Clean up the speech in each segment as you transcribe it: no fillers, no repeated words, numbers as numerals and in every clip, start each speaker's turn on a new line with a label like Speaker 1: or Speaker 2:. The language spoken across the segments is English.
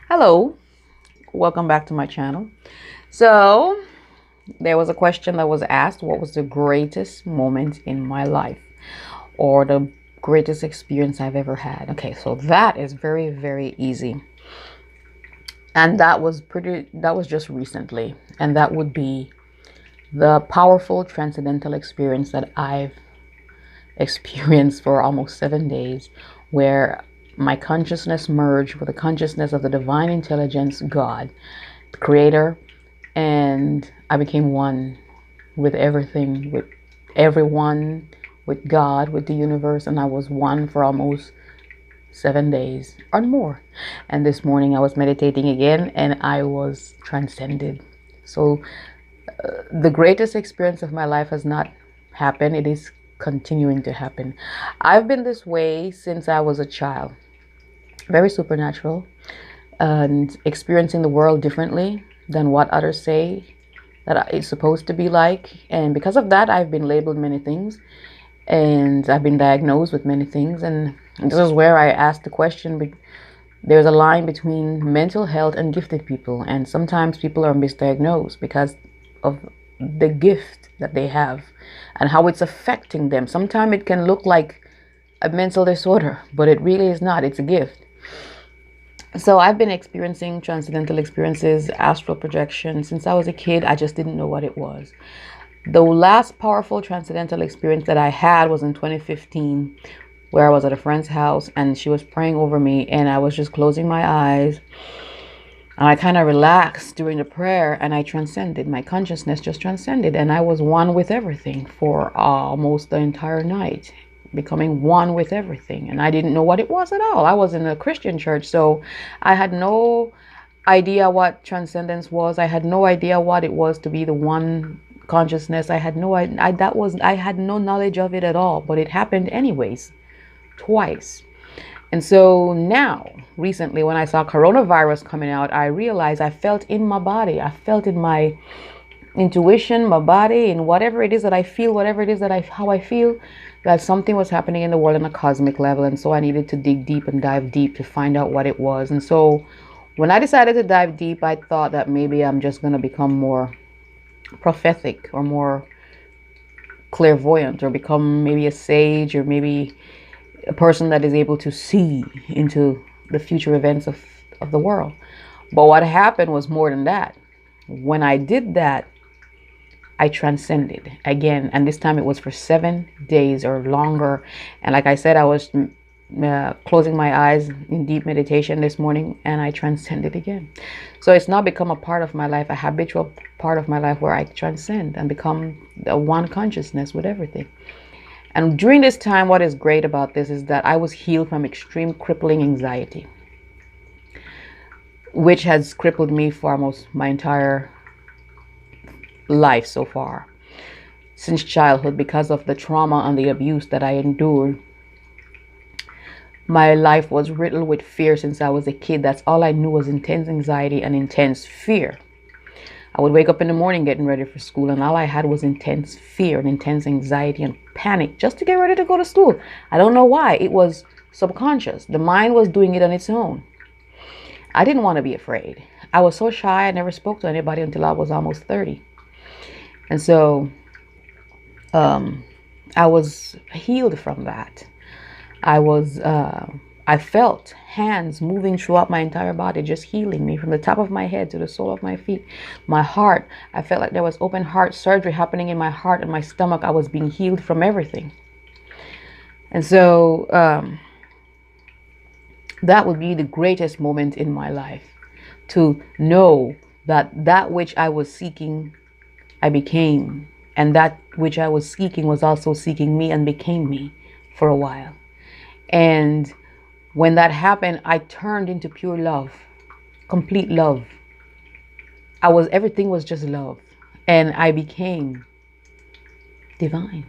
Speaker 1: Hello, welcome back to my channel. So, there was a question that was asked, what was the greatest moment in my life or the greatest experience I've ever had? Okay, so that is very, very easy. And that was just recently. And that would be the powerful transcendental experience that I've experienced for almost 7 days, where my consciousness merged with the consciousness of the divine intelligence, God, the creator, and I became one with everything, with everyone, with God, with the universe, and I was one for almost 7 days or more. And this morning I was meditating again and I was transcended. So the greatest experience of my life has not happened, it is continuing to happen. I've been this way since I was a child, very supernatural, and experiencing the world differently than what others say that it's supposed to be like. And because of that, I've been labeled many things and I've been diagnosed with many things. And this is where I ask the question, there's a line between mental health and gifted people. And sometimes people are misdiagnosed because of the gift that they have and how it's affecting them. Sometimes it can look like a mental disorder, but it really is not. It's a gift. So I've been experiencing transcendental experiences, astral projection since I was a kid. I just didn't know what it was. The last powerful transcendental experience that I had was in 2015, where I was at a friend's house and she was praying over me and I was just closing my eyes and I kind of relaxed during the prayer and I transcended. My consciousness just transcended and I was one with everything for almost the entire night, becoming one with everything. And I didn't know what it was at all. I was in a Christian church, so I had no idea what transcendence was. I had no idea what it was to be the one consciousness. I had no I had no knowledge of it at all, but it happened anyways, twice. And so now, recently, when I saw coronavirus coming out, I realized I felt in my body, I felt in my intuition, my body, and whatever it is that I feel, whatever it is that how I feel, that something was happening in the world on a cosmic level. And so I needed to dig deep and dive deep to find out what it was. And so when I decided to dive deep, I thought that maybe I'm just going to become more prophetic or more clairvoyant or become maybe a sage or maybe a person that is able to see into the future events of the world. But what happened was more than that. When I did that, I transcended again, and this time it was for 7 days or longer. And like I said, I was closing my eyes in deep meditation this morning, and I transcended again. So it's now become a part of my life, a habitual part of my life, where I transcend and become the one consciousness with everything. And during this time, what is great about this is that I was healed from extreme crippling anxiety, which has crippled me for almost my entire life so far, since childhood, because of the trauma and the abuse that I endured. My life was riddled with fear since I was a kid. That's all I knew was intense anxiety and intense fear. I would wake up in the morning getting ready for school, and all I had was intense fear and intense anxiety and panic just to get ready to go to school. I don't know why. It was subconscious. The mind was doing it on its own. I didn't want to be afraid. I was so shy, I never spoke to anybody until I was almost 30. And so I was healed from that. I felt hands moving throughout my entire body, just healing me from the top of my head to the sole of my feet. My heart, I felt like there was open heart surgery happening in my heart and my stomach. I was being healed from everything. And so that would be the greatest moment in my life, to know that that which I was seeking, I became, and that which I was seeking was also seeking me and became me for a while. And when that happened, I turned into pure love, complete love. Everything was just love. And I became divine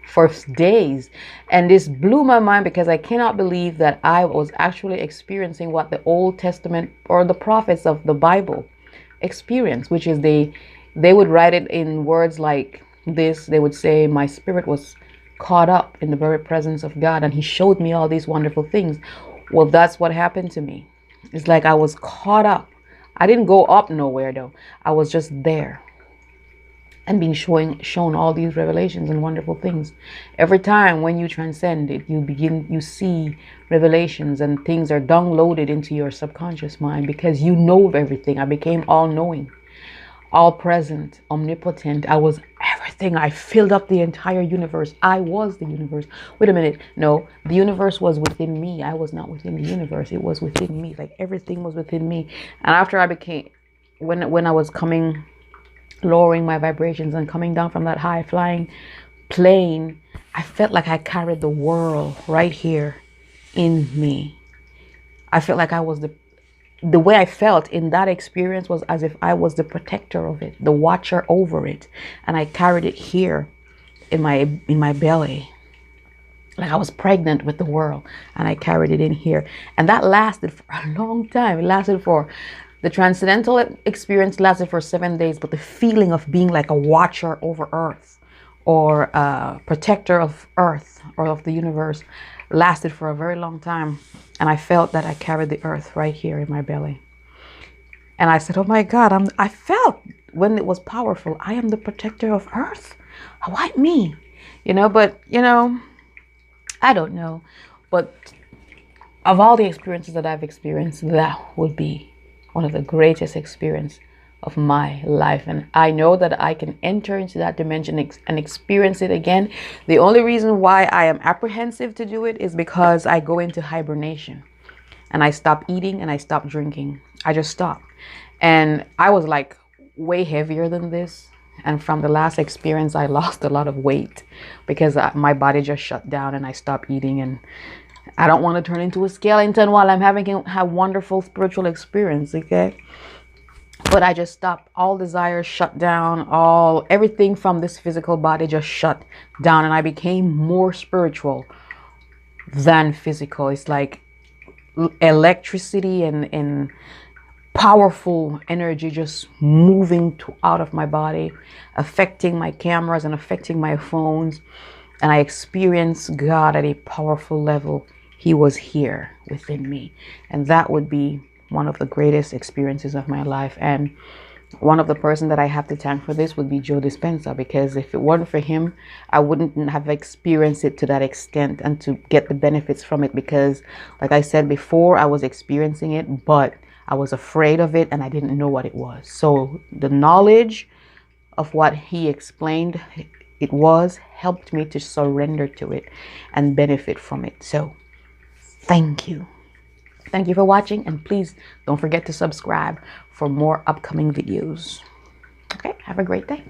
Speaker 1: for days. And this blew my mind because I cannot believe that I was actually experiencing what the Old Testament or the prophets of the Bible experienced, which is they would write it in words like this. They would say, my spirit was caught up in the very presence of God and he showed me all these wonderful things. Well, that's what happened to me. It's like I was caught up. I didn't go up nowhere though. I was just there and being shown all these revelations and wonderful things. Every time when you transcend it, you see revelations and things are downloaded into your subconscious mind because you know everything. I became all knowing, all present, omnipotent. I was everything. I filled up the entire universe. I was the universe. Wait a minute. No, the universe was within me. I was not within the universe. It was within me. Like everything was within me. And after I became, when I was coming, lowering my vibrations and coming down from that high flying plane, I felt like I carried the world right here in me. I felt like I was the way I felt in that experience was as if I was the protector of it, the watcher over it, and I carried it here in my belly. Like I was pregnant with the world and I carried it in here. And that lasted for a long time. It lasted for the transcendental experience lasted for 7 days, but the feeling of being like a watcher over Earth or a protector of Earth or of the universe lasted for a very long time. And I felt that I carried the earth right here in my belly. And I said, oh my God, I felt when it was powerful, I am the protector of Earth. Why me? But I don't know. But of all the experiences that I've experienced, that would be one of the greatest experiences of my life. And I know that I can enter into that dimension and experience it again. The only reason why I am apprehensive to do it is because I go into hibernation and I stop eating and I stop drinking. I just stop. And I was like way heavier than this. And from the last experience, I lost a lot of weight because my body just shut down and I stopped eating. And I don't want to turn into a skeleton while I'm having a wonderful spiritual experience, okay? But I just stopped. All desires shut down. Everything from this physical body just shut down. And I became more spiritual than physical. It's like electricity and powerful energy just moving out of my body, affecting my cameras and affecting my phones. And I experienced God at a powerful level. He was here within me. And that would be one of the greatest experiences of my life. And one of the person that I have to thank for this would be Joe Dispenza, because if it weren't for him, I wouldn't have experienced it to that extent and to get the benefits from it. Because like I said before, I was experiencing it, but I was afraid of it and I didn't know what it was. So the knowledge of what he explained it was helped me to surrender to it and benefit from it. So thank you. Thank you for watching, and please don't forget to subscribe for more upcoming videos. Okay, have a great day.